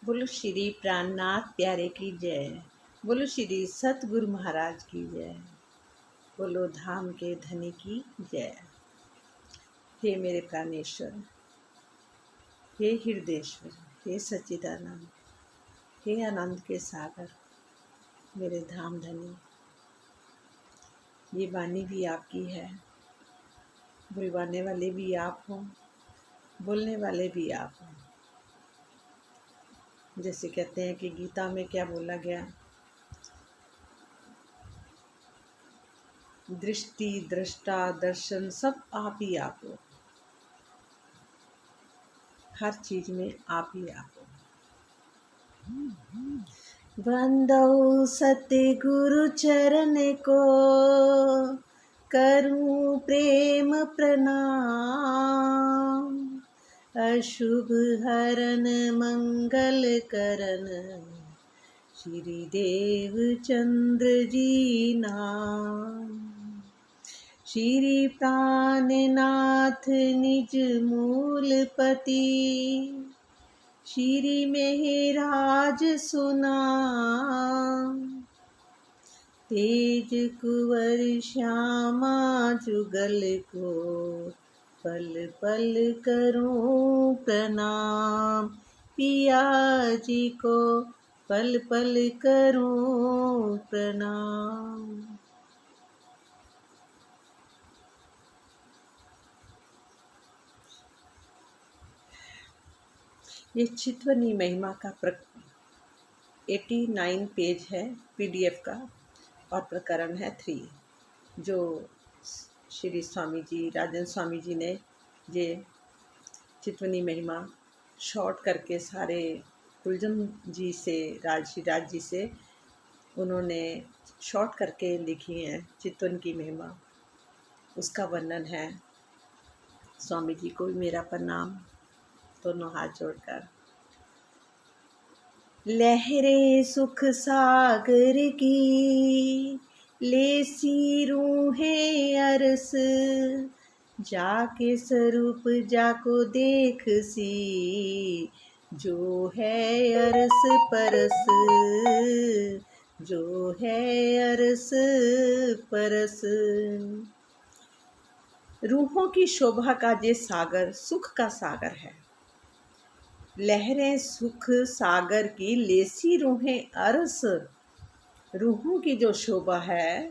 बोलो श्री प्राणनाथ प्यारे की जय। बोलो श्री सतगुरु महाराज की जय। बोलो धाम के धनी की जय। हे मेरे प्राणेश्वर, हे हृदयेश्वर, हे सच्चिदानंद, हे आनंद के सागर, मेरे धाम धनी। ये वाणी भी आपकी है, बुलवाने वाले भी आप हो, बोलने वाले भी आप हो। जैसे कहते हैं कि गीता में क्या बोला गया, दृष्टि दृष्टा दर्शन सब आप ही आप हो। हर चीज में आप ही आप हो। बंदौ सतगुरु चरण को करूं प्रेम प्रणाम। अशुभ हरन मंगल करन श्री देव चंद्र जी नाम। श्री प्राणनाथ निज मूलपति श्री मेहराज सुनाम। तेज कुंवर श्यामा जुगल को पल पल करूं प्रणाम। पिया जी को पल पल करूं प्रणाम। ये चितवनी महिमा का 89 पेज है PDF का, और प्रकरण है 3, जो श्री स्वामी जी राजन स्वामी जी ने ये चितवनी महिमा शॉर्ट करके सारे कुलजन जी से राज जी से उन्होंने शॉर्ट करके लिखी है चितवन की महिमा। उसका वर्णन है। स्वामी जी को भी मेरा प्रणाम, दोनों हाथ जोड़कर। लहरे सुख सागर की लेसी रूहें अरस। जाके स्वरूप जाको देख सी जो है अरस परस। जो है अरस परस। रूहों की शोभा का ये सागर सुख का सागर है। लहरें सुख सागर की लेसी रूहें अरस। रूहों की जो शोभा है,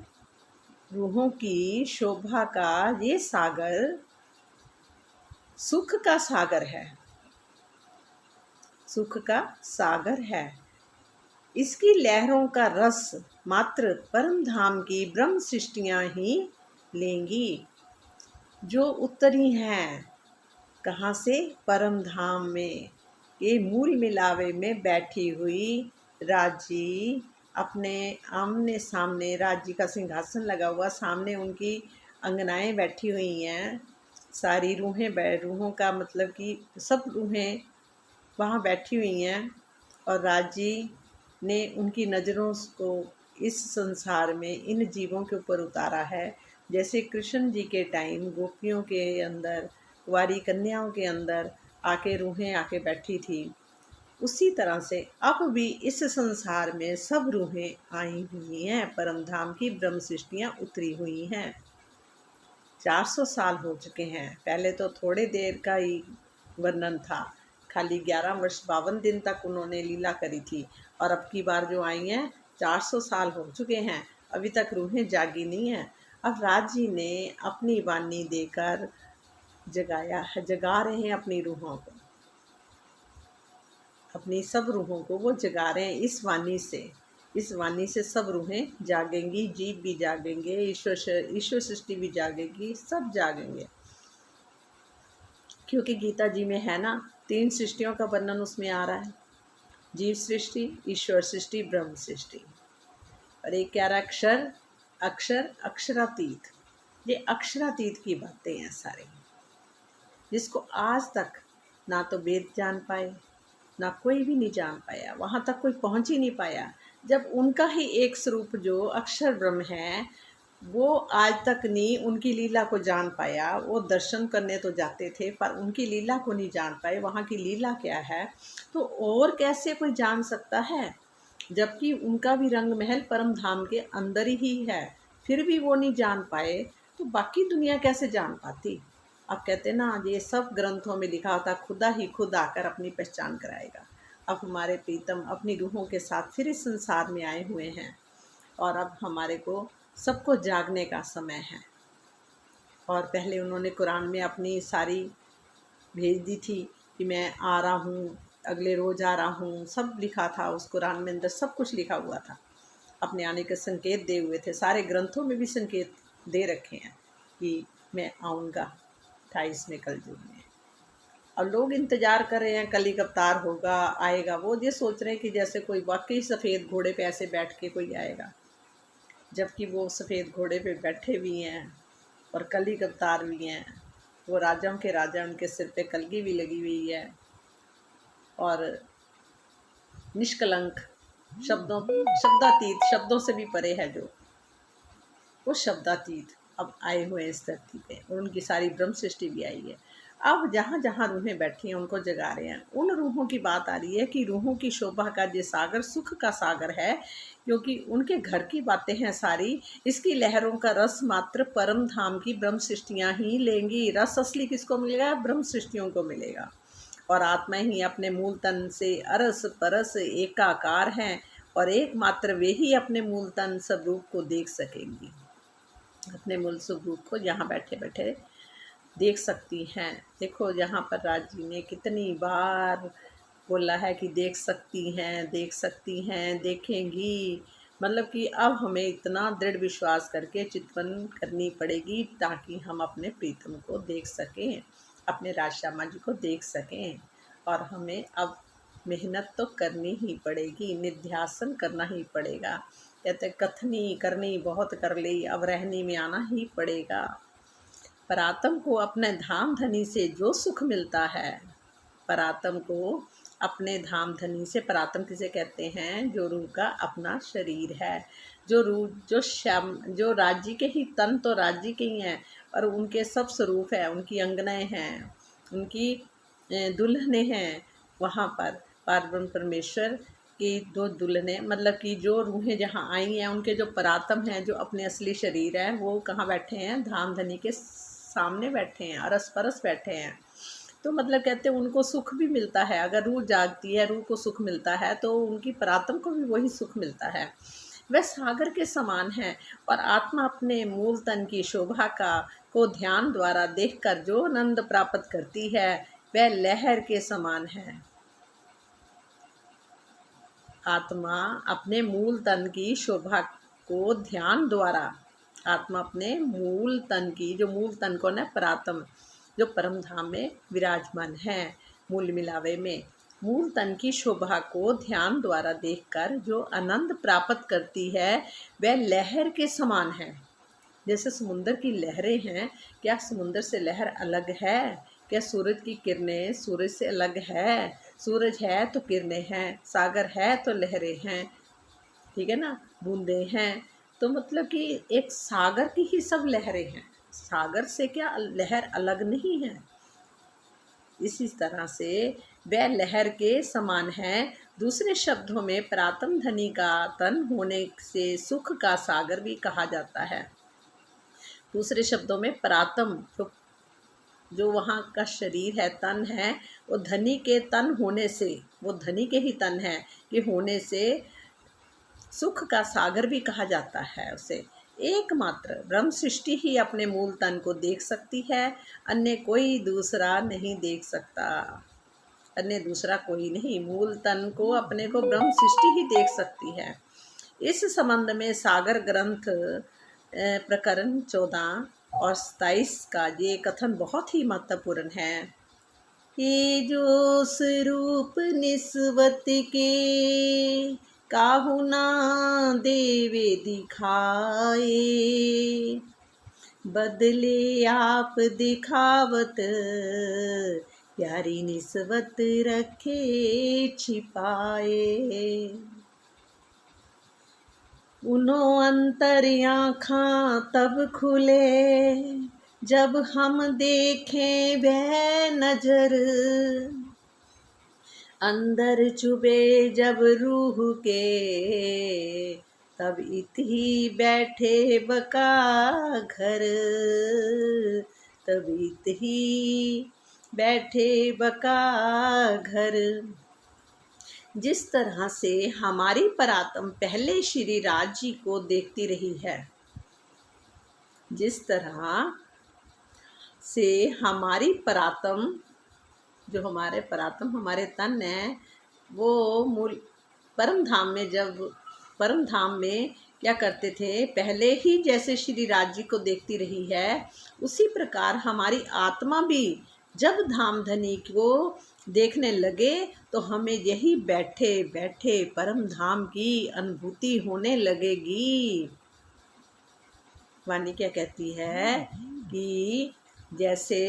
रूहों की शोभा का ये सागर सुख का सागर है। सुख का सागर है। इसकी लहरों का रस मात्र परम धाम की ब्रह्म सृष्टियां ही लेंगी, जो उतरी हैं कहाँ से? परम धाम में। ये मूल मिलावे में बैठी हुई राजी अपने आमने सामने, राजी का सिंहासन लगा हुआ, सामने उनकी अंगनाएं बैठी हुई हैं। सारी रूहों का मतलब कि सब रूहें वहाँ बैठी हुई हैं, और राजी ने उनकी नज़रों को इस संसार में इन जीवों के ऊपर उतारा है। जैसे कृष्ण जी के टाइम गोपियों के अंदर, कुंवारी कन्याओं के अंदर आके रूहें आके बैठी थी, उसी तरह से अब भी इस संसार में सब रूहें आई हुई हैं। परम धाम की ब्रह्म सृष्टियाँ उतरी हुई हैं। 400 साल हो चुके हैं। पहले तो थोड़े देर का ही वर्णन था, खाली 11 वर्ष 52 दिन तक उन्होंने लीला करी थी, और अब की बार जो आई हैं 400 साल हो चुके हैं, अभी तक रूहें जागी नहीं हैं। अब राज जी ने अपनी वाणी देकर जगा रहे हैं अपनी रूहों को, अपनी सब रूहों को वो जगा रहे हैं इस वाणी से। इस वाणी से सब रूहें जागेंगी, जीव भी जागेंगे, ईश्वर सृष्टि भी जागेगी, सब जागेंगे। क्योंकि गीता जी में है ना, 3 सृष्टियों का वर्णन उसमें आ रहा है, जीव सृष्टि, ईश्वर सृष्टि, ब्रह्म सृष्टि। और एक कह रहा अक्षर, अक्षर अक्षरातीत। ये अक्षरातीत की बातें हैं सारी, जिसको आज तक ना तो वेद जान पाए, ना कोई भी नहीं जान पाया, वहाँ तक कोई पहुँच ही नहीं पाया। जब उनका ही एक स्वरूप जो अक्षर ब्रह्म है, वो आज तक नहीं उनकी लीला को जान पाया। वो दर्शन करने तो जाते थे पर उनकी लीला को नहीं जान पाए, वहाँ की लीला क्या है। तो और कैसे कोई जान सकता है, जबकि उनका भी रंग महल परम धाम के अंदर ही है, फिर भी वो नहीं जान पाए, तो बाकी दुनिया कैसे जान पाती। अब कहते ना, ये सब ग्रंथों में लिखा होता, खुदा ही खुद आकर अपनी पहचान कराएगा। अब हमारे प्रीतम अपनी रूहों के साथ फिर इस संसार में आए हुए हैं, और अब हमारे को सबको जागने का समय है। और पहले उन्होंने कुरान में अपनी सारी भेज दी थी कि मैं आ रहा हूँ, अगले रोज़ आ रहा हूँ, सब लिखा था उस कुरान में, अंदर सब कुछ लिखा हुआ था। अपने आने के संकेत दे हुए थे, सारे ग्रंथों में भी संकेत दे रखे हैं कि मैं आऊँगा 28वें कलयुग में। और लोग इंतज़ार कर रहे हैं, कली अवतार होगा, आएगा। वो ये सोच रहे हैं कि जैसे कोई वाकई सफ़ेद घोड़े पे ऐसे बैठ के कोई आएगा, जबकि वो सफ़ेद घोड़े पे बैठे भी हैं और कली अवतार भी हैं। वो राजाओं के राजा, उनके सिर पे कलगी भी लगी हुई है, और निष्कलंक, शब्दातीत, शब्दों से भी परे है जो, वो शब्दातीत अब आए हुए हैं इस धरती पे, और उनकी सारी ब्रह्म सृष्टि भी आई है। अब जहाँ जहाँ रूहें बैठी हैं उनको जगा रहे हैं। उन रूहों की बात आ रही है कि रूहों की शोभा का ये सागर सुख का सागर है, क्योंकि उनके घर की बातें हैं सारी। इसकी लहरों का रस मात्र परम धाम की ब्रह्म सृष्टियाँ ही लेंगी। रस असली किसको मिलेगा? ब्रह्म सृष्टियों को मिलेगा। और आत्मा ही अपने मूल तन से अरस परस एकाकार हैं, और एकमात्र वे ही अपने मूल तन स्वरूप को देख सकेंगी। अपने मूल स्वरूप को यहाँ बैठे बैठे देख सकती हैं। देखो यहाँ पर राज जी ने कितनी बार बोला है कि देख सकती हैं, देख सकती हैं, देखेंगी। मतलब कि अब हमें इतना दृढ़ विश्वास करके चितवन करनी पड़ेगी ताकि हम अपने प्रीतम को देख सकें, अपने राजश्यामा जी को देख सकें। और हमें अब मेहनत तो करनी ही पड़ेगी, निध्यासन करना ही पड़ेगा। कहते कथनी करनी बहुत कर ली, अब रहनी में आना ही पड़ेगा। परात्म को अपने धाम धनी से जो सुख मिलता है, परात्म को अपने धाम धनी से, परात्म किसे कहते हैं? जो रूह का अपना शरीर है, जो रूह, जो श्याम, जो राज्य के ही तन तो राज्य के ही हैं, और उनके सब स्वरूप है, उनकी अंगनाएं हैं, उनकी दुल्हने हैं। वहाँ पर पारब्रह्म परमेश्वर की दो दुल्हने, मतलब कि जो रूहें जहाँ आई हैं, उनके जो परात्म हैं, जो अपने असली शरीर है, वो कहाँ बैठे हैं? धाम धनी के सामने बैठे हैं, अरस परस बैठे हैं। तो मतलब कहते हैं उनको सुख भी मिलता है। अगर रूह जागती है, रूह को सुख मिलता है, तो उनकी परात्म को भी वही सुख मिलता है। वह सागर के समान है, और आत्मा अपने मूल तन की शोभा का को ध्यान द्वारा देखकर जो आनंद प्राप्त करती है, वह लहर के समान है। आत्मा अपने मूल तन की शोभा को ध्यान द्वारा, आत्मा अपने मूल तन की, जो मूल तन को न परात्म, जो परम धाम में विराजमान है, मूल मिलावे में, मूल तन की शोभा को ध्यान द्वारा देखकर जो आनंद प्राप्त करती है, वह लहर के समान है। जैसे समुद्र की लहरें हैं, क्या समुद्र से लहर अलग है? क्या सूरज की किरणें सूरज से अलग है? सूरज है तो किरणें हैं, सागर है तो लहरें हैं, ठीक है ना, बूंदें हैं। तो मतलब कि एक सागर की ही सब लहरें हैं, सागर से क्या लहर अलग नहीं है। इसी तरह से वह लहर के समान है। दूसरे शब्दों में परात्म धनी का तन होने से सुख का सागर भी कहा जाता है। दूसरे शब्दों में परात्म, जो वहाँ का शरीर है, तन है, वो धनी के तन होने से, वो धनी के ही तन है कि होने से सुख का सागर भी कहा जाता है उसे। एकमात्र ब्रह्म सृष्टि ही अपने मूल तन को देख सकती है, अन्य कोई दूसरा नहीं देख सकता। अन्य दूसरा कोई नहीं, मूल तन को, अपने को ब्रह्म सृष्टि ही देख सकती है। इस संबंध में सागर ग्रंथ प्रकरण 14 और 27 का ये कथन बहुत ही महत्वपूर्ण है। ये जो स्वरूप निस्वत के काहू ना देवे दिखाए, बदले आप दिखावत प्यारी निस्वत रखे छिपाए। उनो अंतरी आँखां तब खुले, जब हम देखें वह नजर, अंदर चुभे जब रूह के, तब इतही बैठे बका घर, तब इतही बैठे बका घर। जिस तरह से हमारी परात्म पहले श्री राज जी को देखती रही है, जिस तरह से हमारी परात्म, जो हमारे परात्म हमारे तन है, वो मूल परम धाम में, जब परम धाम में क्या करते थे, पहले ही जैसे श्री राज जी को देखती रही है, उसी प्रकार हमारी आत्मा भी जब धाम धनी को देखने लगे तो हमें यही बैठे बैठे परम धाम की अनुभूति होने लगेगी। वाणी क्या कहती है कि जैसे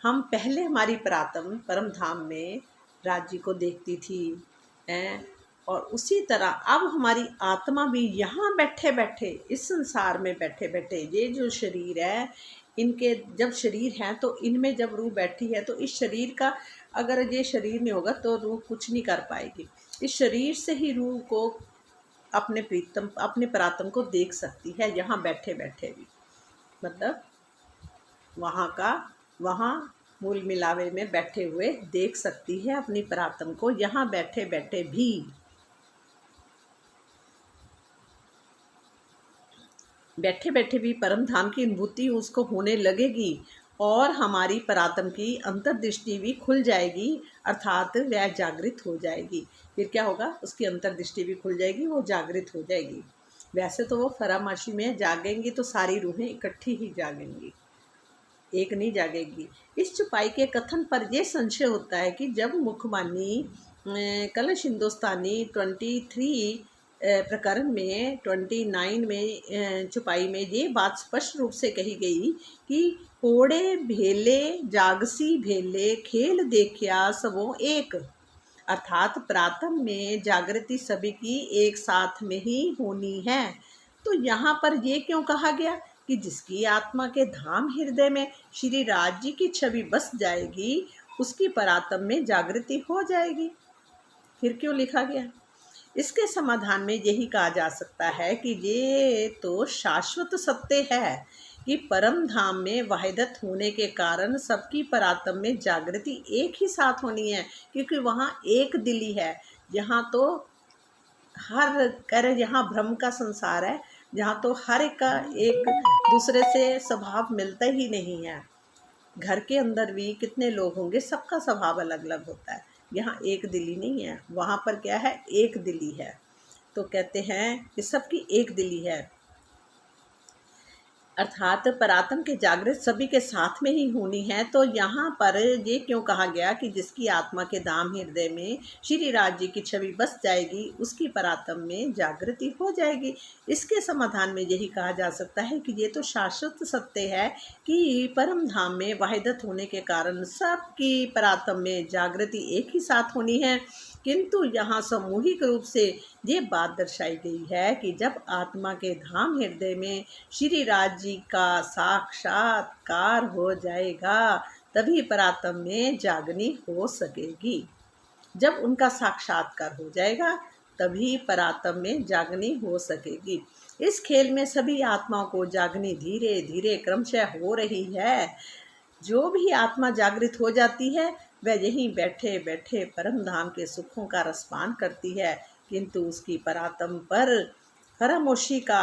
हम पहले हमारी परात्म परम धाम में राज जी को देखती थी, और उसी तरह अब हमारी आत्मा भी यहाँ बैठे बैठे, इस संसार में बैठे बैठे, ये जो शरीर है, इनके जब शरीर हैं तो इनमें जब रूह बैठी है, तो इस शरीर का, अगर ये शरीर नहीं होगा तो रूह कुछ नहीं कर पाएगी। इस शरीर से ही रूह को अपने प्रीतम, अपने परात्म को देख सकती है, यहाँ बैठे बैठे भी, मतलब वहाँ मूल मिलावे में बैठे हुए देख सकती है अपनी परात्म को, यहाँ बैठे बैठे भी। बैठे बैठे भी परम धाम की अनुभूति उसको होने लगेगी और हमारी परात्म की अंतर्दृष्टि भी खुल जाएगी, अर्थात वह जागृत हो जाएगी। फिर क्या होगा, उसकी अंतर्दृष्टि भी खुल जाएगी, वो जागृत हो जाएगी। वैसे तो वो फरामाशी में जागेंगी तो सारी रूहें इकट्ठी ही जागेंगी, एक नहीं जागेगी। इस चुपाई के कथन पर यह संशय होता है कि जब मुखबानी कलश हिंदुस्तानी 23 प्रकरण में 29 में चुपाई में ये बात स्पष्ट रूप से कही गई कि कोड़े भेले जागसी भेले खेल देखिया सबो एक, अर्थात प्रातः में जागृति सभी की एक साथ में ही होनी है। तो यहाँ पर ये क्यों कहा गया कि जिसकी आत्मा के धाम हृदय में श्री राज जी की छवि बस जाएगी, उसकी परात्म में जागृति हो जाएगी। फिर क्यों लिखा गया? इसके समाधान में यही कहा जा सकता है कि ये तो शाश्वत सत्य है कि परम धाम में वहदत होने के कारण सबकी परात्म में जागृति एक ही साथ होनी है, क्योंकि वहाँ एक दिली है। यहाँ तो यहाँ भ्रम का संसार है, जहाँ तो हर एक का एक दूसरे से स्वभाव मिलता ही नहीं है। घर के अंदर भी कितने लोग होंगे, सबका स्वभाव अलग अलग होता है। यहाँ एक दिली नहीं है, वहाँ पर क्या है, एक दिली है। तो कहते हैं कि सबकी एक दिली है, अर्थात परात्म के जागृत सभी के साथ में ही होनी है। तो यहाँ पर ये क्यों कहा गया कि जिसकी आत्मा के धाम हृदय में श्री राज जी की छवि बस जाएगी, उसकी परात्म में जागृति हो जाएगी। इसके समाधान में यही कहा जा सकता है कि ये तो शाश्वत सत्य है कि परम धाम में वहदत होने के कारण सबकी परात्म में जागृति एक ही साथ होनी है। किंतु यहाँ सामूहिक रूप से ये बात दर्शाई गई है कि जब आत्मा के धाम हृदय में श्री राज जी का साक्षात्कार हो जाएगा, तभी परात्म में जागनी हो सकेगी। जब उनका साक्षात्कार हो जाएगा, तभी परात्म में जागनी हो सकेगी। इस खेल में सभी आत्माओं को जागनी धीरे धीरे क्रमशः हो रही है। जो भी आत्मा जागृत हो जाती है, वह यहीं बैठे बैठे परम धाम के सुखों का रसपान करती है, किंतु उसकी परात्म पर खामोशी का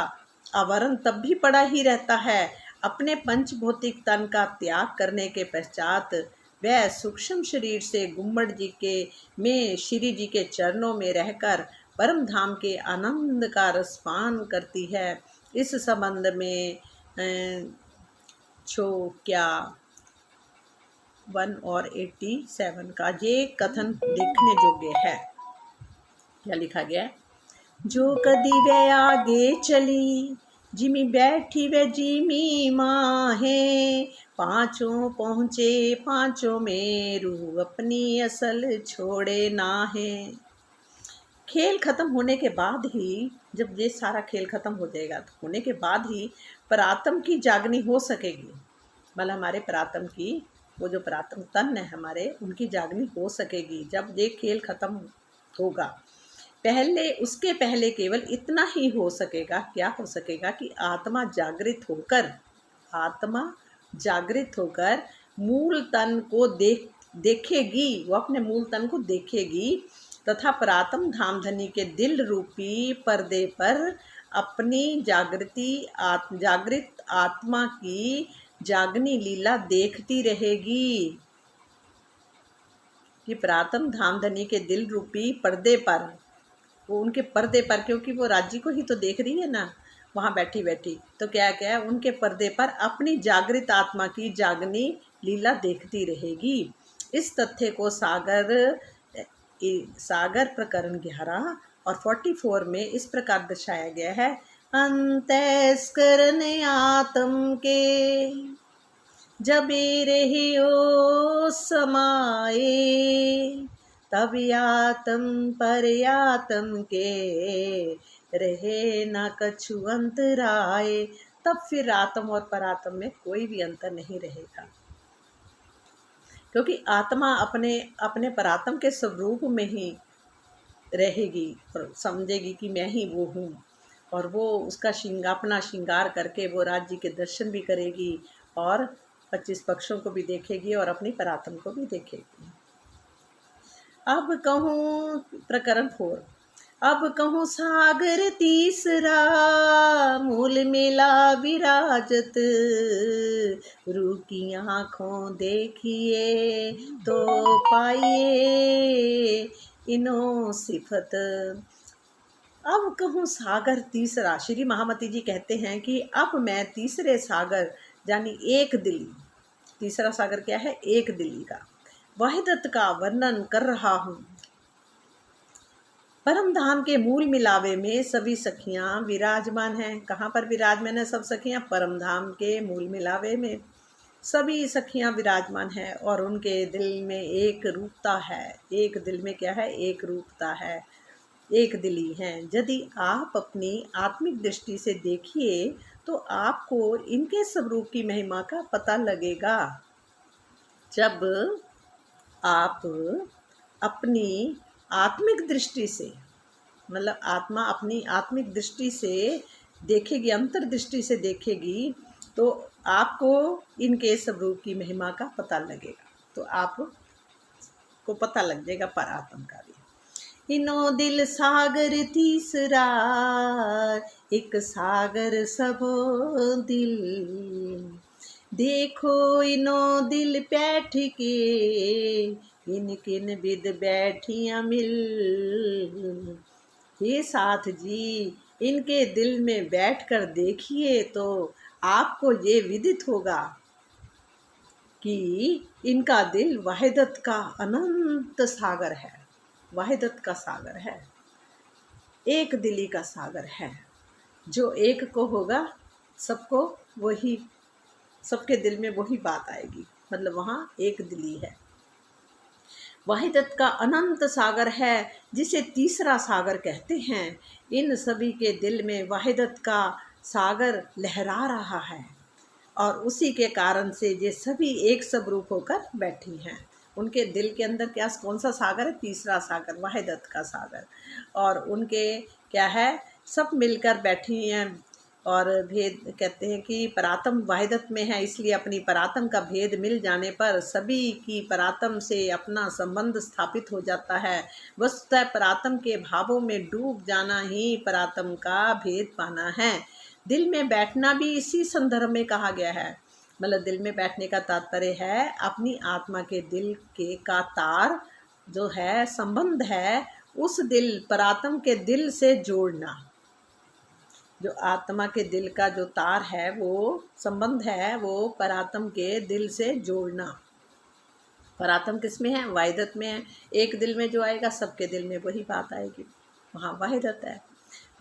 आवरण तब भी पड़ा ही रहता है। अपने पंचभौतिक तन का त्याग करने के पश्चात वह सूक्ष्म शरीर से गुम्बद जी के में श्री जी के चरणों में रहकर परम धाम के आनंद का रसपान करती है। इस संबंध में क्या 1 और 87 का ये कथन देखने योग्य है। क्या लिखा गया है? जो कदी वे आगे चली, जिमी बैठी वे जिमी माहे, पांचों पहुँचे पांचों में रूह अपनी असल छोड़े ना है। खेल खत्म होने के बाद ही, जब ये सारा खेल खत्म हो जाएगा तो होने के बाद ही परात्म की जागनी हो सकेगी। मतलब हमारे परात्म की, वो जो परात्म तन है हमारे, उनकी जागनी हो सकेगी जब ये खेल खत्म होगा। पहले, उसके पहले केवल इतना ही हो सकेगा, क्या हो सकेगा कि आत्मा जागृत होकर मूल तन को देखेगी, वो अपने मूल तन को देखेगी तथा परात्म धामधनी के दिल रूपी पर्दे पर अपनी जागृत आत्मा की जागनी लीला देखती रहेगी। कि परात्म धामधनी के दिल रूपी पर्दे पर, वो उनके पर्दे पर, क्योंकि वो राज्य को ही तो देख रही है ना वहाँ बैठी बैठी, तो क्या क्या है, उनके पर्दे पर अपनी जागृत आत्मा की जागनी लीला देखती रहेगी। इस तथ्य को सागर प्रकरण 11 और 44 में इस प्रकार दर्शाया गया है। अंतस्करण आत्म के जबे रहियो समाए, तब आत्म पर आत्म के रहे न कछु अंतराय। तब फिर आत्म और परात्म में कोई भी अंतर नहीं रहेगा, क्योंकि आत्मा अपने अपने परात्म के स्वरूप में ही रहेगी और समझेगी कि मैं ही वो हूँ, और वो उसका अपना श्रृंगार करके वो राज्य के दर्शन भी करेगी और 25 पक्षों को भी देखेगी और अपनी परात्म को भी देखेगी। अब कहूँ प्रकरण 4। अब कहूँ सागर तीसरा मूल मिला विराजत, रू की आँखों देखिए तो पाइए इनो सिफत। अब कहूँ सागर तीसरा, श्री महामती जी कहते हैं कि अब मैं तीसरे सागर यानी एक दिली, तीसरा सागर क्या है, एक दिली का, वहदत का वर्णन कर रहा हूँ। परम धाम के मूल मिलावे में सभी सखियां विराजमान हैं। कहाँ पर विराजमान है सब सखियां? परम धाम के मूल मिलावे में सभी सखियां विराजमान हैं और उनके दिल में एक रूपता है। एक दिल में क्या है? एक रूपता है, एक दिली हैं। यदि आप अपनी आत्मिक दृष्टि से देखिए तो आपको इनके स्वरूप की महिमा का पता लगेगा। जब आप अपनी आत्मिक दृष्टि से, मतलब आत्मा अपनी आत्मिक दृष्टि से देखेगी, अंतर्दृष्टि से देखेगी, तो आपको इनके स्वरूप की महिमा का पता लगेगा। तो आपको पता लग जाएगा परात्म का भी। इनो दिल सागर तीसरा, एक सागर सबो दिल, देखो इनो दिल बैठ के, किन किन विद बैठिया मिल। हे साथ जी, इनके दिल में बैठकर देखिए तो आपको ये विदित होगा कि इनका दिल वहदत का अनंत सागर है, वहदत का सागर है, एक दिली का सागर है। जो एक को होगा सबको वही, सबके दिल में वही बात आएगी, मतलब वहाँ एक दिली है। वहदत का अनंत सागर है जिसे तीसरा सागर कहते हैं। इन सभी के दिल में वहदत का सागर लहरा रहा है और उसी के कारण से ये सभी एक स्वरूप होकर बैठी हैं। उनके दिल के अंदर क्या, कौन सा सागर है? तीसरा सागर, वहदत का सागर। और उनके क्या है, सब मिलकर बैठी हैं। और भेद कहते हैं कि परात्म वहदत में है, इसलिए अपनी परात्म का भेद मिल जाने पर सभी की परात्म से अपना संबंध स्थापित हो जाता है। वस्तुतः परात्म के भावों में डूब जाना ही परात्म का भेद पाना है। दिल में बैठना भी इसी संदर्भ में कहा गया है। मतलब दिल में बैठने का तात्पर्य है अपनी आत्मा के दिल के का तार जो है, संबंध है, उस दिल परात्म के दिल से जोड़ना। जो आत्मा के दिल का जो तार है, वो संबंध है, वो परात्म के दिल से जोड़ना। परात्म किस में है? वहदत में है। एक दिल में जो आएगा सबके दिल में वही बात आएगी, वहाँ वहदत है।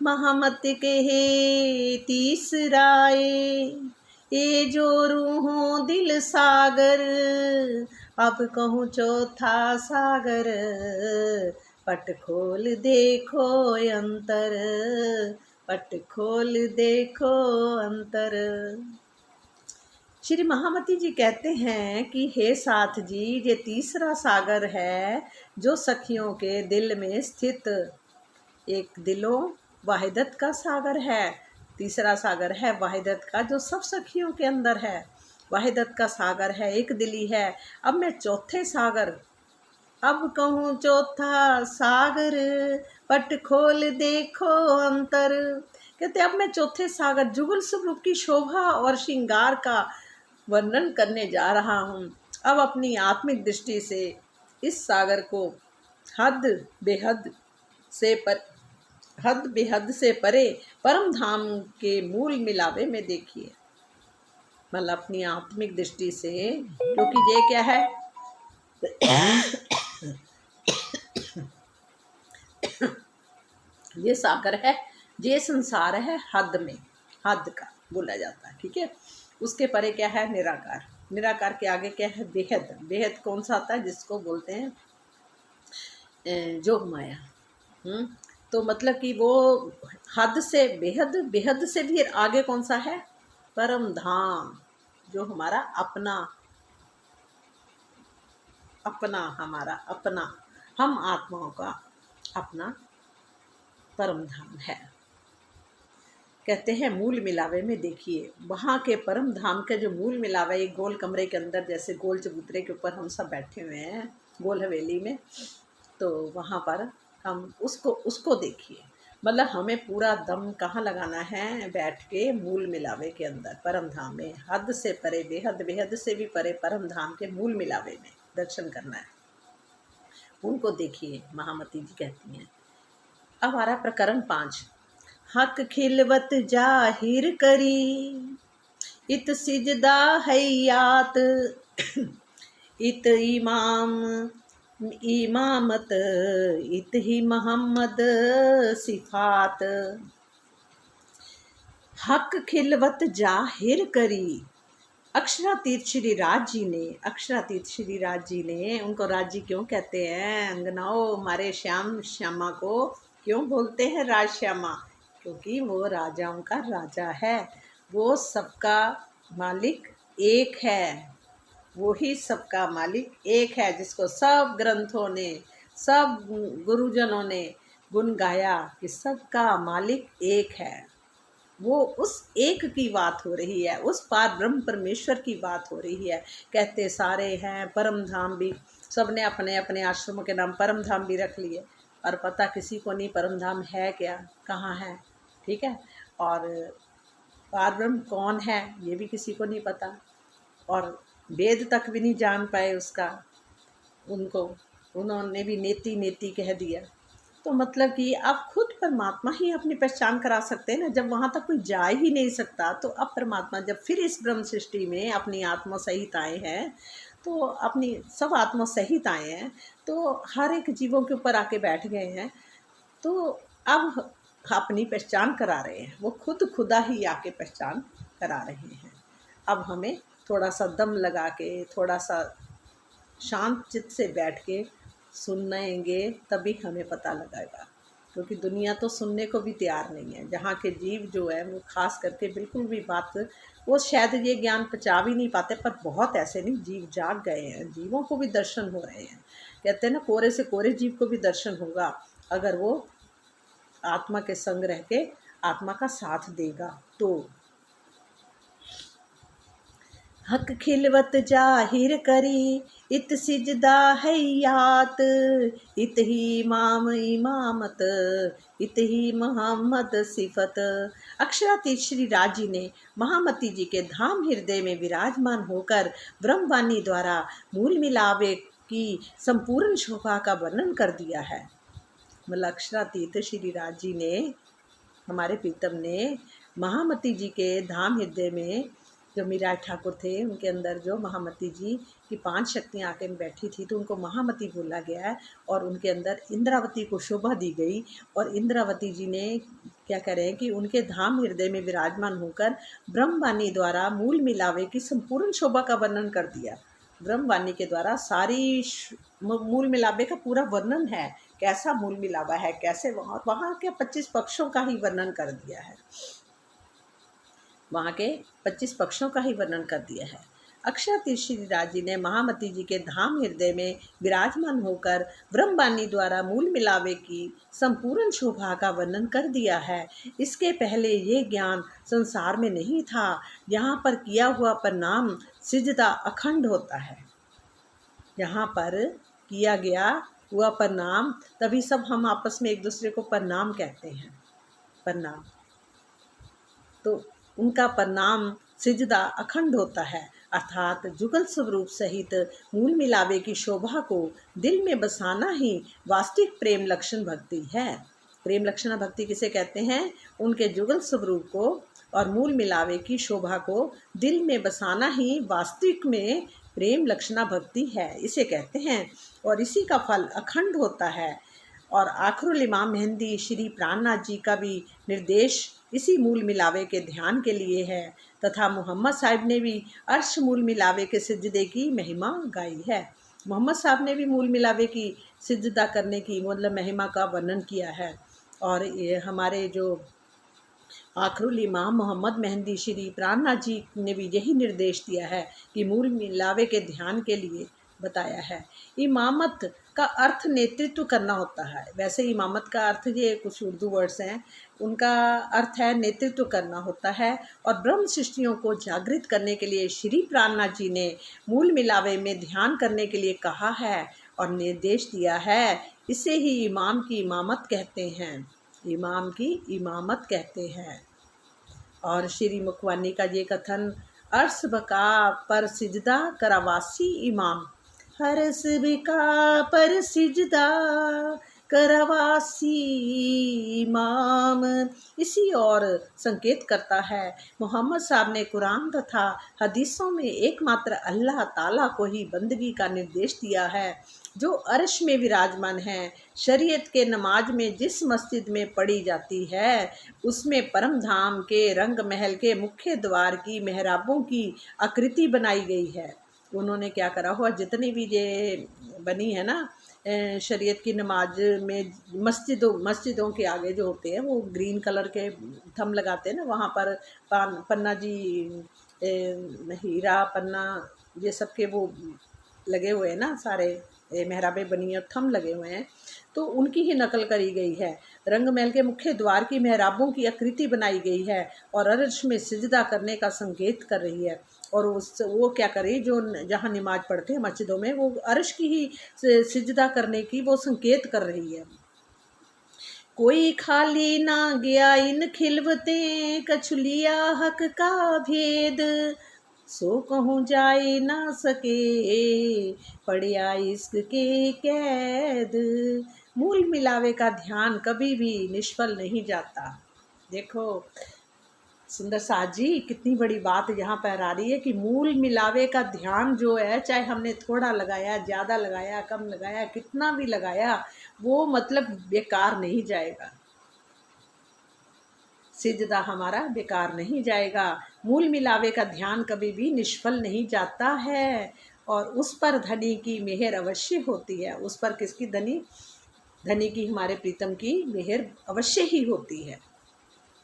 महामत के हे तीसराए, ये जो रूहों दिल सागर, अब कहूँ चौथा सागर, पट खोल देखो अंतर, पट खोल देखो अंतर। श्री महामती जी कहते हैं कि हे साथ जी, ये तीसरा सागर है जो सखियों के दिल में स्थित। एक दिलो वाहिदत का सागर है, तीसरा सागर है वाहिदत का जो सब सखियों के अंदर है। वाहिदत का सागर है, एक दिली है। अब मैं चौथे सागर, अब कहूँ चौथा सागर, पट खोल देखो अंतर। कहते अब मैं चौथे सागर जुगल स्वरूप की शोभा और श्रृंगार का वर्णन करने जा रहा हूँ। अब अपनी आत्मिक दृष्टि से इस सागर को हद बेहद से परे परम धाम के मूल मिलावे में देखिए। मतलब अपनी आत्मिक दृष्टि से, क्योंकि ये क्या है ये सागर है, ये संसार है हद में, हद का बोला जाता है, ठीक है। उसके परे क्या है निराकार, निराकार के आगे क्या है बेहद। बेहद कौन सा आता है जिसको बोलते हैं जोग माया। तो मतलब कि वो हद से बेहद, बेहद से भी आगे कौन सा है परम धाम, जो हमारा अपना अपना हमारा अपना हम आत्माओं का अपना परम धाम है। कहते हैं मूल मिलावे में देखिए, वहाँ के परम धाम के जो मूल मिलावे, एक गोल कमरे के अंदर जैसे गोल चबूतरे के ऊपर हम सब बैठे हुए हैं गोल हवेली में, तो वहाँ पर हम उसको देखिए। मतलब हमें पूरा दम कहाँ लगाना है, बैठ के मूल मिलावे के अंदर परम धाम में, हद से परे बेहद, बेहद से भी परे परम धाम के मूल मिलावे में दर्शन करना है। उनको देखिए, महामती जी कहती हैं। अब आ रहा प्रकरण 5। हक खिलवत जाहिर करी, इत सिजदा हयात, इत इमामत, इत ही मोहम्मद सिफात। हक खिलवत जाहिर करी, अक्षरातीत श्री राज जी ने, अक्षरातीत श्री राज जी ने, उनको राज जी क्यों कहते हैं अंगनाओं, हमारे श्यामा को क्यों बोलते हैं राज श्यामा, क्योंकि वो राजाओं का राजा है, वो सबका मालिक एक है, वो ही सबका मालिक एक है, जिसको सब ग्रंथों ने, सब गुरुजनों ने गुण गाया कि सबका मालिक एक है। वो उस एक की बात हो रही है, उस पार ब्रह्म परमेश्वर की बात हो रही है। कहते सारे हैं परम धाम भी, सब ने अपने अपने आश्रमों के नाम परम धाम भी रख लिए, और पता किसी को नहीं परम धाम है क्या, कहाँ है, ठीक है। और पार ब्रह्म कौन है ये भी किसी को नहीं पता, और वेद तक भी नहीं जान पाए उसका, उनको उन्होंने भी नेति नेति कह दिया। तो मतलब कि आप खुद परमात्मा ही अपनी पहचान करा सकते हैं ना, जब वहाँ तक कोई जा ही नहीं सकता, तो अब परमात्मा जब फिर इस ब्रह्म सृष्टि में अपनी आत्मा सहित आए हैं, तो अपनी सब आत्मा सहित आए हैं, तो हर एक जीवों के ऊपर आके बैठ गए हैं, तो अब अपनी पहचान करा रहे हैं, वो खुदा ही आके पहचान करा रहे हैं। अब हमें थोड़ा सा दम लगा के, थोड़ा सा शांत चित्त से बैठ के सुनेंगे, तभी हमें पता लगेगा, क्योंकि दुनिया तो सुनने को भी तैयार नहीं है। जहाँ के जीव जो है वो खास करके बिल्कुल भी बात, वो शायद ये ज्ञान पचा भी नहीं पाते, पर बहुत ऐसे नहीं जीव जाग गए हैं, जीवों को भी दर्शन हो रहे हैं। कहते हैं ना, कोरे से कोरे जीव को भी दर्शन होगा अगर वो आत्मा के संग रह के आत्मा का साथ देगा तो। हक खिलवत जाहिर करी, इत सिजदा हयात, इत ही इमामत, इत ही मोहम्मद सिफत। अक्षरातीत श्री राज जी ने महामती जी के धाम हृदय में विराजमान होकर ब्रह्मवाणी द्वारा मूल मिलावे की संपूर्ण शोभा का वर्णन कर दिया है। मतलब अक्षरातीत श्री राज जी ने, हमारे प्रीतम ने, महामती जी के धाम हृदय में जो मीरा ठाकुर थे, उनके अंदर जो महामती जी की 5 शक्तियाँ आके बैठी थी, तो उनको महामती बोला गया है, और उनके अंदर इंद्रावती को शोभा दी गई, और इंद्रावती जी ने क्या कह रहे हैं कि उनके धाम हृदय में विराजमान होकर ब्रह्मवाणी द्वारा मूल मिलावे की संपूर्ण शोभा का वर्णन कर दिया। ब्रह्मवाणी के द्वारा सारी मूल मिलावे का पूरा वर्णन है कैसा मूल मिलावा है, कैसे वहाँ के 25 पक्षों का ही वर्णन कर दिया है। वहाँ के 25 पक्षों का ही वर्णन कर दिया है। अक्षय तीर्थश्री राज जी ने महामती जी के धाम हृदय में विराजमान होकर ब्रह्मवाणी द्वारा मूल मिलावे की संपूर्ण शोभा का वर्णन कर दिया है। इसके पहले ये ज्ञान संसार में नहीं था। यहाँ पर किया हुआ प्रणाम सिजदा अखंड होता है। यहाँ पर किया गया हुआ प्रणाम, तभी सब हम आपस में एक दूसरे को प्रणाम कहते हैं। प्रणाम तो उनका प्रणाम सिजदा अखंड होता है, अर्थात जुगल स्वरूप सहित मूल मिलावे की शोभा को दिल में बसाना ही वास्तविक प्रेम लक्षण भक्ति है। प्रेम लक्षण भक्ति किसे कहते हैं? उनके जुगल स्वरूप को और मूल मिलावे की शोभा को दिल में बसाना ही वास्तविक में प्रेम लक्षणा भक्ति है, इसे कहते हैं। और इसी का फल अखंड होता है। और आखिरुल इमाम मेहंदी श्री प्राणनाथ जी का भी निर्देश इसी मूल मिलावे के ध्यान के लिए है, तथा मोहम्मद साहब ने भी अर्श मूल मिलावे के सिजदे की महिमा गाई है। मोहम्मद साहब ने भी मूल मिलावे की सिजदा करने की मतलब महिमा का वर्णन किया है। और ये हमारे जो आखिरुल इमाम मोहम्मद मेहंदी श्री प्राणनाथ जी ने भी यही निर्देश दिया है कि मूल मिलावे के ध्यान के लिए बताया है। इमामत का अर्थ नेतृत्व करना होता है। वैसे इमामत का अर्थ, ये कुछ उर्दू वर्ड्स हैं, उनका अर्थ है नेतृत्व करना होता है। और ब्रह्म सृष्टियों को जागृत करने के लिए श्री प्राणनाथ जी ने मूल मिलावे में ध्यान करने के लिए कहा है और निर्देश दिया है। इसे ही इमाम की इमामत कहते हैं। इमाम की इमामत कहते हैं। और श्री मुखवानी का ये कथन, अर्श बका पर सिजदा करावासी इमाम, हर्ष बिका पर सिजदा करवासी इमाम, इसी और संकेत करता है। मोहम्मद साहब ने कुरान तथा हदीसों में एकमात्र अल्लाह ताला को ही बंदगी का निर्देश दिया है, जो अर्श में विराजमान है। शरीयत के नमाज में जिस मस्जिद में पढ़ी जाती है, उसमें परम धाम के रंग महल के मुख्य द्वार की मेहराबों की आकृति बनाई गई है। उन्होंने क्या करा हुआ, जितनी भी ये बनी है ना शरीयत की नमाज में, मस्जिदों के आगे जो होते हैं वो ग्रीन कलर के थंब लगाते हैं ना, वहाँ पर पन्ना जी, हीरा पन्ना, ये सब के वो लगे हुए हैं ना, सारे मेहराबें बनी और थंब लगे हुए हैं, तो उनकी ही नकल करी गई है। रंग महल के मुख्य द्वार की मेहराबों की आकृति बनाई गई है और अर्श में सिजदा करने का संकेत कर रही है। और वो क्या करे, जो जहाँ नमाज पढ़ते हैं मस्जिदों में, वो अर्श की ही सिजदा करने की वो संकेत कर रही है। कोई खाली ना गया इन खिलवतें, कछुलिया हक का भेद, सो कहूँ जाए ना सके पड़िया इश्क के कैद। मूल मिलावे का ध्यान कभी भी निष्फल नहीं जाता। देखो सुंदर साज जी, कितनी बड़ी बात यहाँ पर आ रही है कि मूल मिलावे का ध्यान जो है, चाहे हमने थोड़ा लगाया, ज़्यादा लगाया, कम लगाया, कितना भी लगाया, वो मतलब बेकार नहीं जाएगा। सिजदा हमारा बेकार नहीं जाएगा। मूल मिलावे का ध्यान कभी भी निष्फल नहीं जाता है और उस पर धनी की मेहर अवश्य होती है। उस पर किसकी? धनी की, हमारे प्रीतम की मेहर अवश्य ही होती है।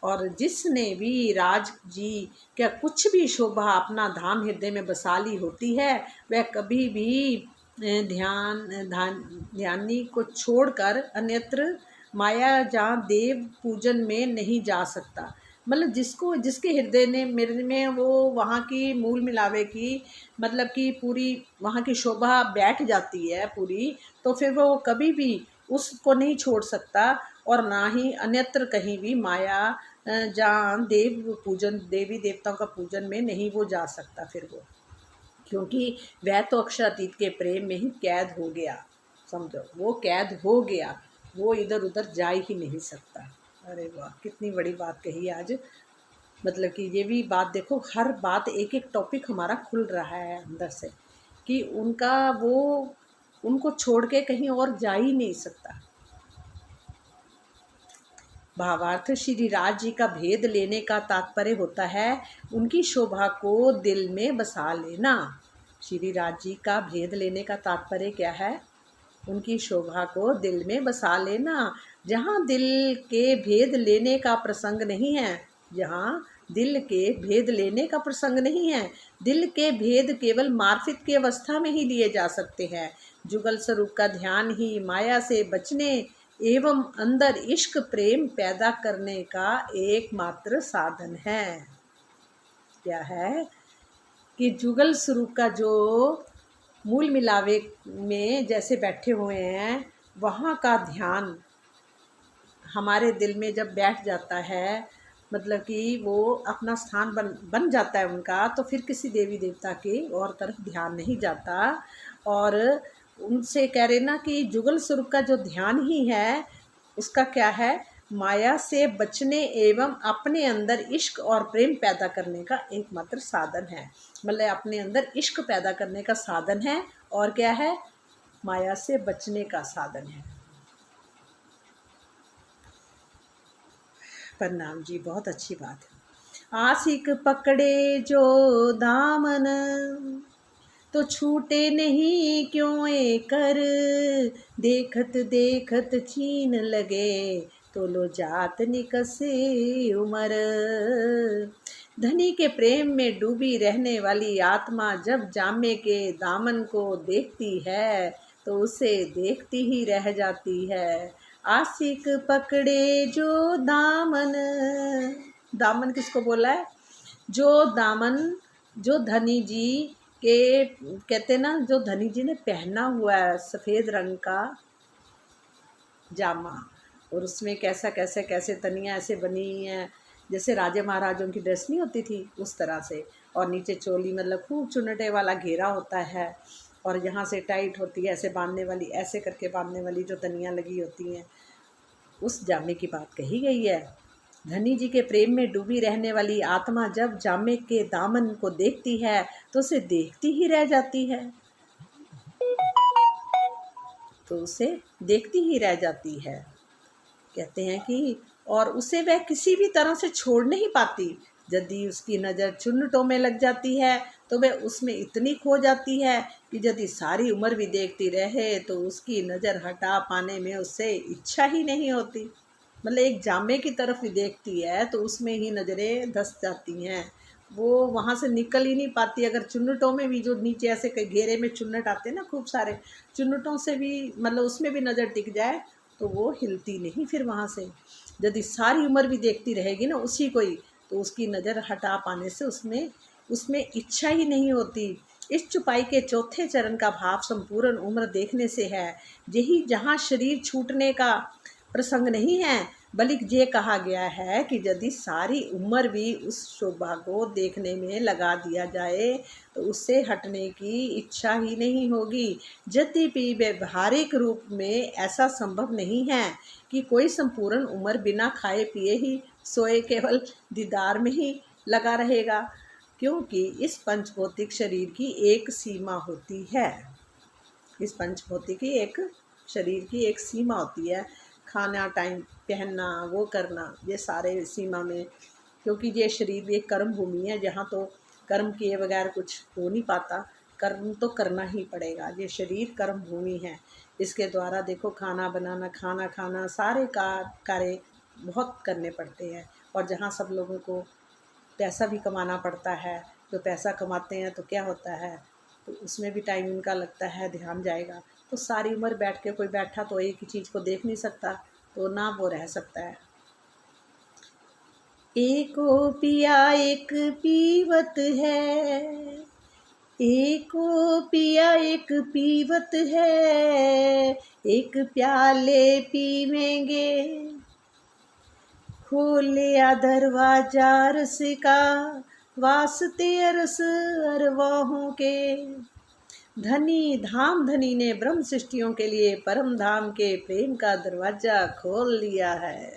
और जिसने भी राज जी क्या कुछ भी शोभा अपना धाम हृदय में बसा ली होती है, वह कभी भी ध्यानी को छोड़कर अन्यत्र माया जहाँ देव पूजन में नहीं जा सकता। मतलब जिसके हृदय ने मेरे में वो वहाँ की मूल मिलावे की मतलब कि पूरी वहाँ की शोभा बैठ जाती है पूरी, तो फिर वो कभी भी उसको नहीं छोड़ सकता और ना ही अन्यत्र कहीं भी माया जहाँ देवी देवताओं का पूजन में नहीं वो जा सकता फिर वो, क्योंकि वह तो अक्षरातीत के प्रेम में ही कैद हो गया। समझो, वो कैद हो गया, वो इधर उधर जा ही नहीं सकता। अरे वाह, कितनी बड़ी बात कही आज। मतलब कि ये भी बात देखो, हर बात एक एक टॉपिक हमारा खुल रहा है अंदर से कि उनको छोड़ के कहीं और जा ही नहीं सकता। भावार्थ, श्री राज जी का भेद लेने का तात्पर्य होता है उनकी शोभा को दिल में बसा लेना। श्री राज जी का भेद लेने का तात्पर्य क्या है? उनकी शोभा को दिल में बसा लेना। जहाँ दिल के भेद लेने का प्रसंग नहीं है, जहाँ दिल के भेद लेने का प्रसंग नहीं है, दिल के भेद केवल मार्फित की अवस्था में ही लिए जा सकते हैं। जुगल स्वरूप का ध्यान ही माया से बचने एवं अंदर इश्क प्रेम पैदा करने का एकमात्र साधन है। क्या है कि जुगल स्वरूप का जो मूल मिलावे में जैसे बैठे हुए हैं, वहाँ का ध्यान हमारे दिल में जब बैठ जाता है, मतलब कि वो अपना स्थान बन जाता है उनका, तो फिर किसी देवी देवता के और तरफ ध्यान नहीं जाता। और उनसे कह रहे ना कि जुगल स्वरूप का जो ध्यान ही है, उसका क्या है, माया से बचने एवं अपने अंदर इश्क और प्रेम पैदा करने का एकमात्र साधन है। मतलब अपने अंदर इश्क पैदा करने का साधन है, और क्या है, माया से बचने का साधन है। प्रणाम जी, बहुत अच्छी बात है। आशिक पकड़े जो दामन, तो छूटे नहीं क्यों ए कर, देखत देखत छीन लगे, तो लो जात निकसे उमर। धनी के प्रेम में डूबी रहने वाली आत्मा जब जामे के दामन को देखती है, तो उसे देखती ही रह जाती है। आशिक पकड़े जो दामन, दामन किसको बोला है, जो दामन, जो धनी जी के कहते ना, जो धनी जी ने पहना हुआ है सफ़ेद रंग का जामा, और उसमें कैसा कैसे कैसे तनियाँ ऐसे बनी हुई हैं जैसे राजे महाराजों की ड्रेस नहीं होती थी, उस तरह से। और नीचे चोली मतलब खूब चुन्नटे वाला घेरा होता है, और यहाँ से टाइट होती है ऐसे बांधने वाली, ऐसे करके बांधने वाली जो तनियाँ लगी होती हैं, उस जामे की बात कही गई है। धनी जी के प्रेम में डूबी रहने वाली आत्मा जब जामे के दामन को देखती है, तो उसे देखती ही रह जाती है, तो उसे देखती ही रह जाती है। कहते हैं कि और उसे वह किसी भी तरह से छोड़ नहीं पाती। यदि उसकी नज़र चुन्नटों में लग जाती है, तो वह उसमें इतनी खो जाती है कि यदि सारी उम्र भी देखती रहे, तो उसकी नज़र हटा पाने में उससे इच्छा ही नहीं होती। मतलब एक जामे की तरफ ही देखती है, तो उसमें ही नज़रें धस जाती हैं, वो वहाँ से निकल ही नहीं पाती। अगर चुन्नटों में भी, जो नीचे ऐसे कई घेरे में चुन्नट आते हैं ना खूब सारे, चुन्नटों से भी मतलब उसमें भी नज़र टिक जाए, तो वो हिलती नहीं फिर वहाँ से। यदि सारी उम्र भी देखती रहेगी ना उसी को ही, तो उसकी नज़र हटा पाने से उसमें उसमें इच्छा ही नहीं होती। इस चुपाई के चौथे चरण का भाव संपूर्ण उम्र देखने से है। यही जहाँ शरीर छूटने का प्रसंग नहीं है, बल्कि ये कहा गया है कि यदि सारी उम्र भी उस शोभा को देखने में लगा दिया जाए, तो उससे हटने की इच्छा ही नहीं होगी। यद्यपि व्यवहारिक रूप में ऐसा संभव नहीं है कि कोई संपूर्ण उम्र बिना खाए पिए ही सोए केवल दीदार में ही लगा रहेगा, क्योंकि इस पंचभौतिक शरीर की एक सीमा होती है। इस पंचभौतिक की एक शरीर की एक सीमा होती है, खाना, टाइम, पहनना, वो करना, ये सारे सीमा में। क्योंकि ये शरीर एक कर्म भूमि है, जहाँ तो कर्म किए बगैर कुछ हो नहीं पाता, कर्म तो करना ही पड़ेगा। ये शरीर कर्म भूमि है, इसके द्वारा देखो खाना बनाना, खाना खाना, सारे कार्य बहुत करने पड़ते हैं। और जहाँ सब लोगों को पैसा भी कमाना पड़ता है, तो पैसा कमाते हैं तो क्या होता है, तो उसमें भी टाइम उनका लगता है, ध्यान जाएगा। तो सारी उम्र बैठ के कोई बैठा तो एक ही चीज़ को देख नहीं सकता, तो ना वो रह सकता है। एको पिया एक पीवत है, एको पिया एक पीवत है, एक प्याले पीवेंगे, खोलिया दरवाजा रस का, वास्ते अरस अरवाहों के। धनी ने ब्रह्म सृष्टियों के लिए परम धाम के प्रेम का दरवाजा खोल लिया है।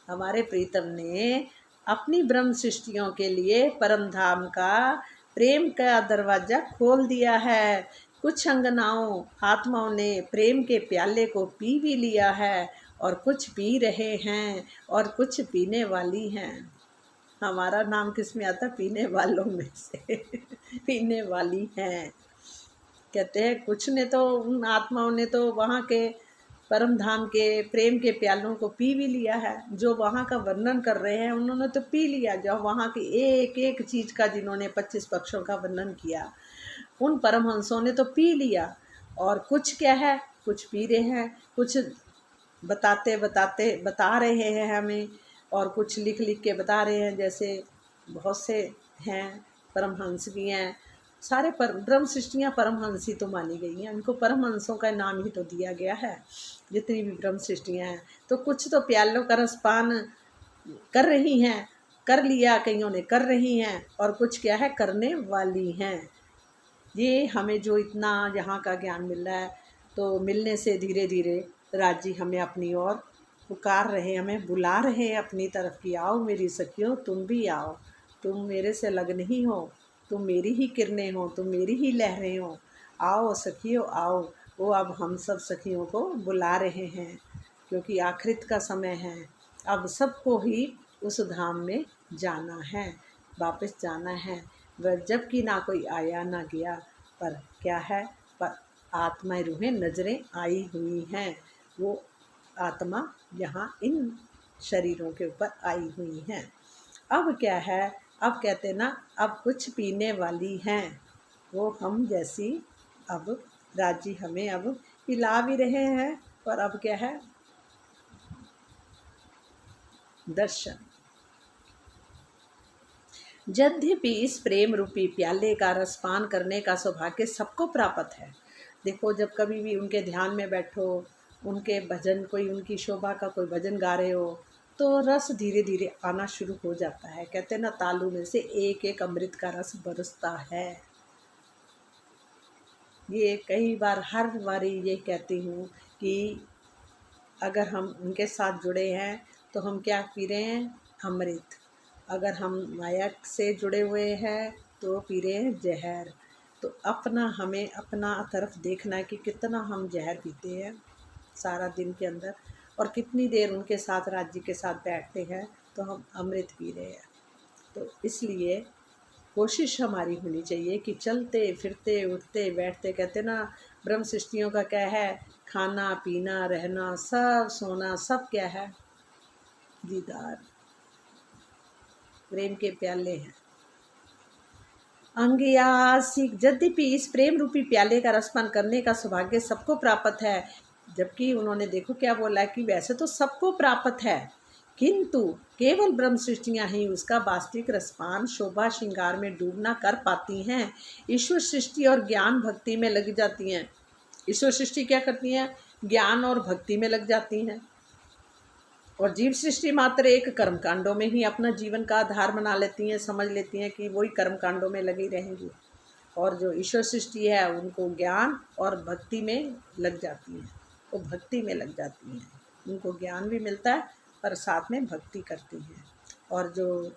हमारे प्रीतम ने अपनी ब्रह्म सृष्टियों के लिए परम धाम का प्रेम का दरवाजा खोल दिया है। कुछ अंगनाओं आत्माओं ने प्रेम के प्याले को पी भी लिया है, और कुछ पी रहे हैं, और कुछ पीने वाली हैं। हमारा नाम किस में आता? पीने वालों में से पीने वाली हैं। कहते हैं कुछ ने तो, उन आत्माओं ने तो वहाँ के परम धाम के प्रेम के प्यालों को पी भी लिया है। जो वहाँ का वर्णन कर रहे हैं उन्होंने तो पी लिया, जो वहाँ की एक एक चीज़ का, जिन्होंने 25 पक्षों का वर्णन किया, उन परमहंसों ने तो पी लिया। और कुछ क्या है, कुछ पी रहे हैं, कुछ बताते बताते बता रहे हैं हमें, और कुछ लिख लिख के बता रहे हैं। जैसे बहुत से हैं, परमहंस भी हैं, सारे ब्रह्म सृष्टियाँ परमहंस ही तो मानी गई हैं, उनको परमहंसों का नाम ही तो दिया गया है। जितनी भी ब्रह्म सृष्टियाँ हैं, तो कुछ तो प्यालों का रसपान कर रही हैं, कर लिया, कईयों ने कर रही हैं, और कुछ क्या है, करने वाली हैं। ये हमें जो इतना यहाँ का ज्ञान मिल रहा है, तो मिलने से धीरे धीरे राज जी हमें अपनी ओर पुकार रहे, हमें बुला रहे हैं अपनी तरफ कि आओ मेरी सखियों, तुम भी आओ, तुम मेरे से अलग नहीं हो, तुम मेरी ही किरणें हो, तुम मेरी ही लहरें हो, आओ सखियों आओ। वो अब हम सब सखियों को बुला रहे हैं, क्योंकि आखिरत का समय है। अब सबको ही उस धाम में जाना है, वापस जाना है। वह जबकि ना कोई आया ना गया, पर क्या है, पर आत्माएं रूहें नजरें आई हुई हैं। वो आत्मा यहाँ इन शरीरों के ऊपर आई हुई हैं। अब क्या है, अब कहते हैं ना, अब कुछ पीने वाली हैं, वो हम जैसी। अब राजी हमें अब पिला भी रहे हैं, और अब क्या है, दर्शन। यद्यपि इस प्रेम रूपी प्याले का रसपान करने का सौभाग्य सबको प्राप्त है। देखो, जब कभी भी उनके ध्यान में बैठो, उनके भजन, कोई उनकी शोभा का कोई भजन गा रहे हो, तो रस धीरे धीरे आना शुरू हो जाता है। कहते हैं ना, तालू में से एक एक अमृत का रस बरसता है। ये कई बार, हर बारी ये कहती हूँ कि अगर हम उनके साथ जुड़े हैं तो हम क्या पी रहे हैं, अमृत। अगर हम माया से जुड़े हुए हैं तो पी रहे हैं जहर। तो अपना, हमें अपना तरफ देखना है कि कितना हम जहर पीते हैं सारा दिन के अंदर, और कितनी देर उनके साथ, राज्य के साथ बैठते हैं तो हम अमृत पी रहे हैं। तो इसलिए कोशिश हमारी होनी चाहिए कि चलते फिरते उठते बैठते, कहते ना, ब्रह्म सृष्टियों का क्या है, खाना पीना रहना सब, सोना सब क्या है, दीदार, प्रेम के प्याले हैं। अंगयासिक, यद्यपि इस प्रेम रूपी प्याले का रसपान करने का सौभाग्य सबको प्राप्त है। जबकि उन्होंने देखो क्या बोला कि वैसे तो सबको प्राप्त है, किंतु केवल ब्रह्म सृष्टियां ही उसका वास्तविक रसपान शोभा श्रृंगार में डूबना कर पाती हैं। ईश्वर सृष्टि और ज्ञान भक्ति में लग जाती हैं। ईश्वर सृष्टि क्या करती हैं, ज्ञान और भक्ति में लग जाती हैं, और जीव सृष्टि मात्र एक कर्मकांडों में ही अपना जीवन का आधार बना लेती हैं, समझ लेती हैं कि वही कर्मकांडों में लगी रहेंगी। और जो ईश्वर सृष्टि है उनको ज्ञान और भक्ति में लग जाती हैं, वो भक्ति में लग जाती हैं, उनको ज्ञान भी मिलता है पर साथ में भक्ति करती हैं। और जो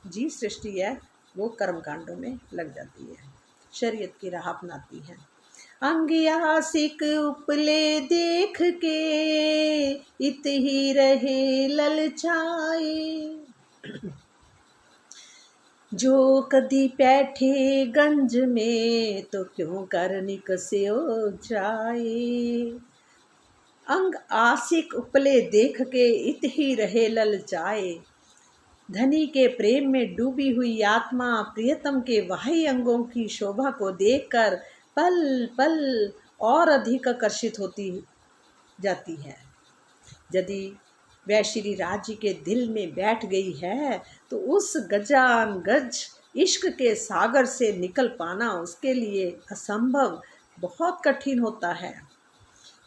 जीव सृष्टि है वो कर्मकांडों में लग जाती है, शरीयत की राह अपनाती है। अंगियासिक उपले देख के इत ही रहे ललचाए, जो कदी बैठे गंज में तो क्यों कर निकस्यो जाए। अंग आसिक उपले देख के इत ही रहे ललचाए, धनी के प्रेम में डूबी हुई आत्मा प्रियतम के बाह्य अंगों की शोभा को देखकर पल पल और अधिक आकर्षित होती जाती है। यदि वह श्री राज्य के दिल में बैठ गई है तो उस गजान गज इश्क के सागर से निकल पाना उसके लिए असंभव, बहुत कठिन होता है।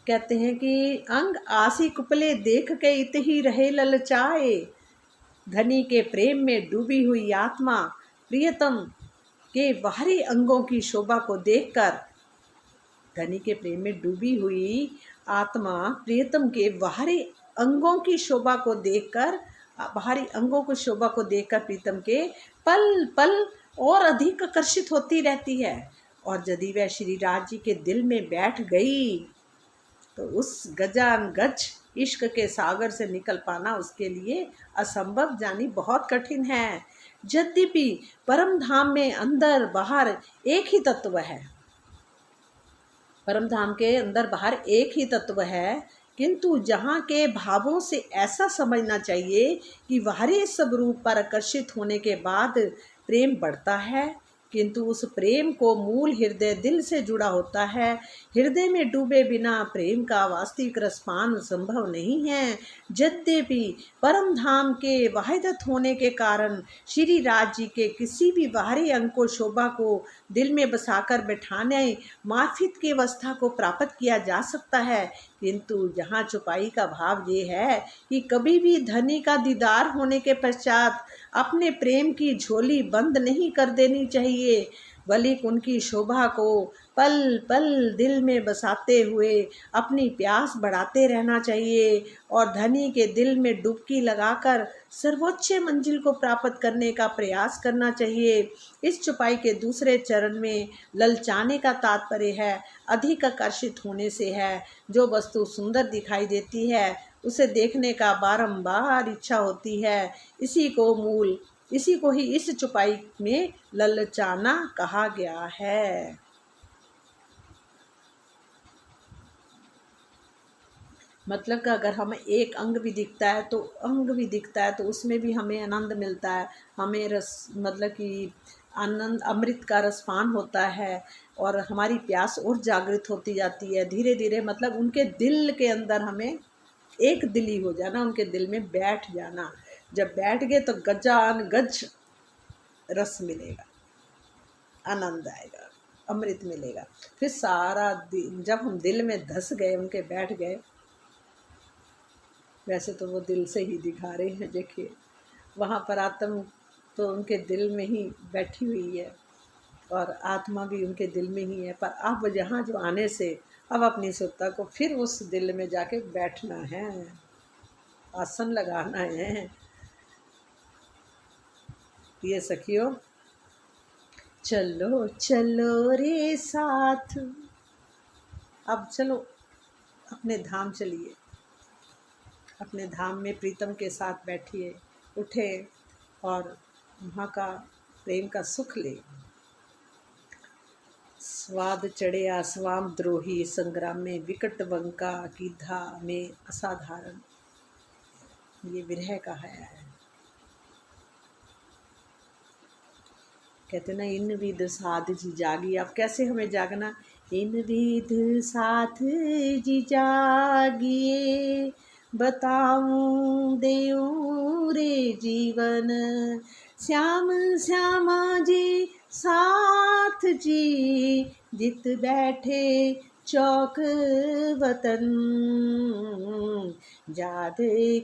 कहते हैं कि अंग आसी कुपले देख के इत ही रहे ललचाए, धनी के प्रेम में डूबी हुई आत्मा प्रियतम के बाहरी अंगों की शोभा को देखकर, धनी के प्रेम में डूबी हुई आत्मा प्रियतम के बाहरी अंगों की शोभा को देखकर, बाहरी अंगों की शोभा को देखकर प्रीतम के पल पल और अधिक आकर्षित होती रहती है। और यदि वह श्री राज्य के दिल में बैठ गई तो उस गजान गज इश्क के सागर से निकल पाना उसके लिए असंभव, जानी बहुत कठिन है। यद्यपि परम धाम में अंदर बाहर एक ही तत्व है, परम धाम के अंदर बाहर एक ही तत्व है, किंतु जहाँ के भावों से ऐसा समझना चाहिए कि बाहरी सब रूप पर आकर्षित होने के बाद प्रेम बढ़ता है, किंतु उस प्रेम को मूल हृदय दिल से जुड़ा होता है। हृदय में डूबे बिना प्रेम का वास्तविक रसपान संभव नहीं है। यद्यपि परम धाम के वाहिदत होने के कारण श्री राज जी के किसी भी बाहरी अंग को शोभा को दिल में बसाकर बैठाने मार्फित की अवस्था को प्राप्त किया जा सकता है, किंतु जहाँ छुपाई का भाव ये है कि कभी भी धनी का दीदार होने के पश्चात अपने प्रेम की झोली बंद नहीं कर देनी चाहिए, बल्कि उनकी शोभा को पल पल दिल में बसाते हुए अपनी प्यास बढ़ाते रहना चाहिए और धनी के दिल में डुबकी लगाकर सर्वोच्च मंजिल को प्राप्त करने का प्रयास करना चाहिए। इस छुपाई के दूसरे चरण में ललचाने का तात्पर्य है अधिक आकर्षित होने से है। जो वस्तु सुंदर दिखाई देती है उसे देखने का बारंबार इच्छा होती है। इसी को ही इस छुपाई में ललचाना कहा गया है। मतलब कि अगर हमें एक अंग भी दिखता है तो उसमें भी हमें आनंद मिलता है, हमें रस मतलब कि आनंद अमृत का रसपान होता है और हमारी प्यास और जागृत होती जाती है धीरे धीरे। मतलब उनके दिल के अंदर हमें एक दिली हो जाना, उनके दिल में बैठ जाना। जब बैठ गए तो गजान गज रस मिलेगा, आनंद आएगा, अमृत मिलेगा। फिर सारा दिन जब हम दिल में धस गए, उनके बैठ गए, वैसे तो वो दिल से ही दिखा रहे हैं, देखिए वहाँ पर आत्मा तो उनके दिल में ही बैठी हुई है और आत्मा भी उनके दिल में ही है। पर अब यहाँ जो आने से अब अपनी सत्ता को फिर उस दिल में जाके बैठना है, आसन लगाना है। ये सखियों, चलो चलो रे साथ, अब चलो अपने धाम चलिए, अपने धाम में प्रीतम के साथ बैठिए, उठे और वहाँ का प्रेम का सुख ले। स्वाद चढ़े आसवाम द्रोही, संग्राम में विकट वंका कीधा में असाधारण। ये विरह का है। कहते ना, इन विध साध जी जागी। अब कैसे हमें जागना? इन विध साथ जी जागिए, बताऊं देऊं रे जीवन। श्याम श्यामा जी साथ जी, जित बैठे चौक वतन। याद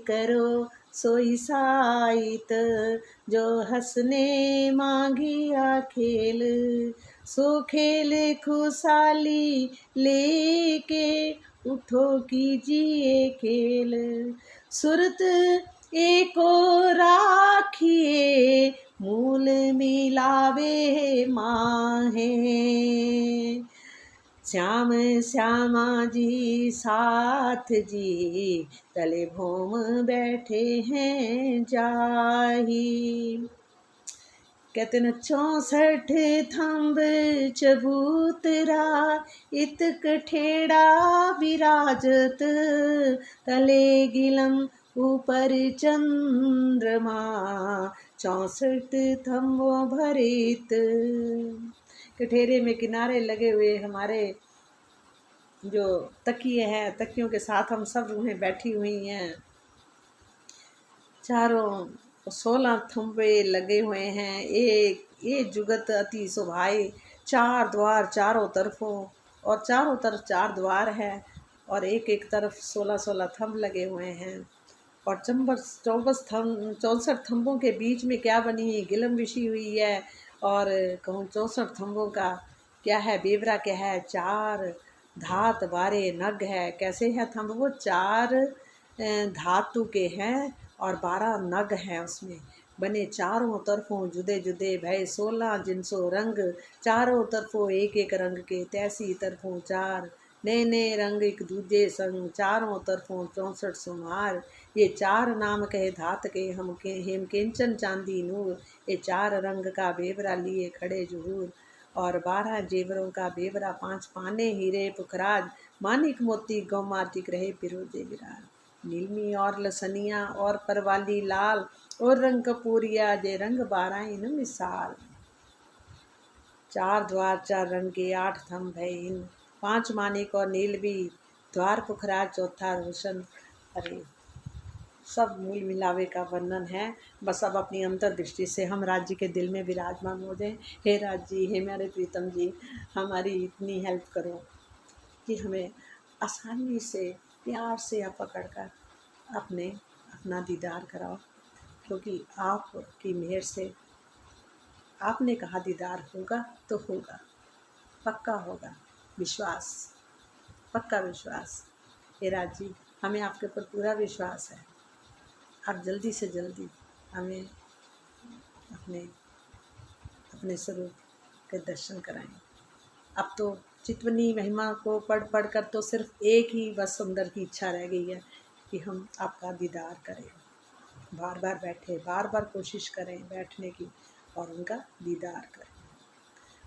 करो सोई साइत, जो हंसने मांगिया खेल। सो खेल खुशहाली लेके, उठो कीजिए खेल। सुरत एको राखिए, मूल मिलावे माहे। श्याम श्यामा जी साथ जी, तले भूम बैठे हैं जाही। कहते न 64 थंब चबूतरा, इतक ठेड़ा विराजत। तले गिलम ऊपर चंद्रमा, 64 थंबों भरित। कठेरे में किनारे लगे हुए हमारे जो तकिए हैं, तकियों के साथ हम सब रूहें बैठी हुई हैं। चारों 16 थंबे लगे हुए हैं। ये जुगत अति शोभाए। 4 द्वार चारों तरफों, और चारों तरफ 4 द्वार है और एक एक तरफ 16-16 थंब लगे हुए हैं। और 64 थंबों के बीच में क्या बनी है? गिलम बिछी हुई है। और कहूँ 64 थंबों का क्या है बेवरा, क्या है? 4 धात बारे नग है। कैसे है थंब? वो 4 धातु के हैं और 12 नग हैं उसमें बने। चारों तरफों जुदे जुदे भय 16 जिनसो रंग। चारों तरफों एक एक रंग के, तैसी तरफों 4 नए नए रंग एक दूजे संग। चारों तरफों 64 सुमार। ये 4 नाम कहे धात के हेम केंचन चांदी नूर। ये 4 रंग का बेवरा लिए खड़े जुहूर। और 12 जेवरों का बेवरा, 5 पाने हीरे पुखराज, मानिक मोती गौमातिक रहे पिरोजे विराज। नीलमी और लसनिया और परवाली लाल, और रंग कपूरिया जे रंग 12 इन मिसाल। 4 द्वार 4 रंग के 8 थम भय इन, 5 मानिक और नीलवी द्वार पुखराज, चौथा रोशन। अरे सब मूल मिलावे का वर्णन है। बस अब अपनी अंतर्दृष्टि से हम राज्य के दिल में विराजमान हो जाएं। हे राज जी, हे मेरे प्रीतम जी, हमारी इतनी हेल्प करो कि हमें आसानी से प्यार से आप पकड़ कर अपना दीदार कराओ, क्योंकि आपकी मेहर से आपने कहा दीदार होगा तो होगा, पक्का होगा, विश्वास, पक्का विश्वास। हे राज जी, हमें आपके ऊपर पूरा विश्वास है। आप जल्दी से जल्दी हमें अपने अपने स्वरूप के दर्शन कराएं। अब तो चितवनी महिमा को पढ़ पढ़ कर तो सिर्फ एक ही बस सुंदर की इच्छा रह गई है कि हम आपका दीदार करें, बार बार बैठे, बार बार कोशिश करें बैठने की और उनका दीदार करें।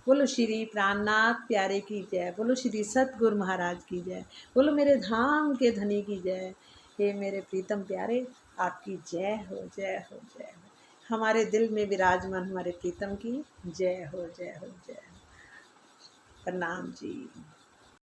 बोलो श्री प्राणनाथ प्यारे की जय, बोलो श्री सतगुरु महाराज की जय, बोलो मेरे धाम के धनी की जय। हे मेरे प्रीतम प्यारे, आपकी जय हो, जय हो, जय हो। हमारे दिल में विराजमान हमारे प्रीतम की जय हो, जय हो, जय हो। प्रणाम जी।